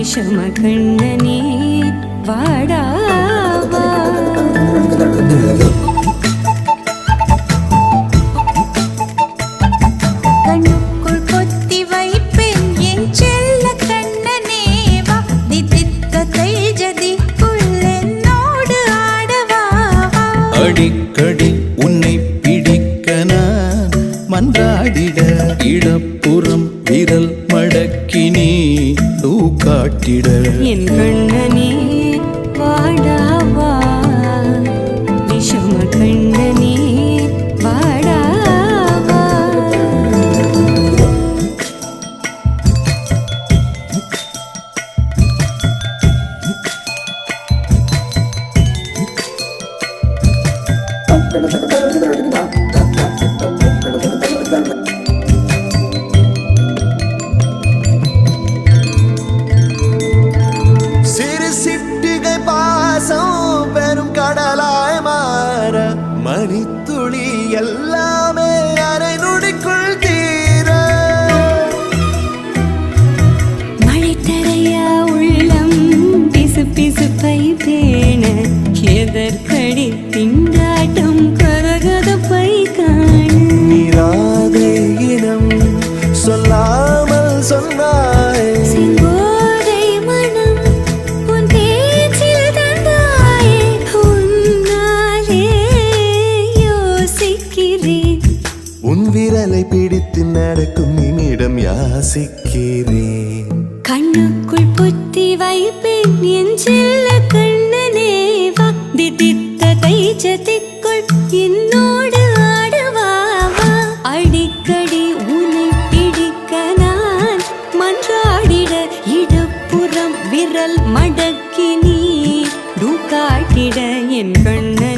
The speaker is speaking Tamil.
விஷம கண்ணனே வாடாவா. கண்ணுக்குள் கொத்தி வைப்பேன் என் செல்ல கண்ணனே வா. தித்தித்த தைஜதிக்குள் என்னோடு ஆடவா. அடிக்கடி உன்னை பிடிக்க நான் மன்றாடிட இடப்புறம் விரல் மடக்கினி காட்டிட என் கண்ணனே வாடாவா. விஷம கண்ணனே வாடாவா. பெரும் கடலாய் மாற மணித்துளி எல்லாமே அரை நொடிக்குள் தீர மழை தரையா உள்ளம் பிசு பிசுப்பை பேண எதற்கடி திண்டாட்டம் கரகதப்பை காண நீராதே இனம் சொல்லாமல் சொன்னாய் விரலை பிடித்து நடக்கும் நிமிடம் யாசிக்கிறேன். கண்ணுக்குள் பொத்தி வைப்பேன் என் செல்ல கண்ணனே வா. தித்தித்த தைஜதிக்குள் என்னோடு ஆடவா. அடிக்கடி உன்னை பிடிக்க நான் மன்றாடிட இடப்புறம் விரல் மடக்கி நீ காட்டிட என் கண்ண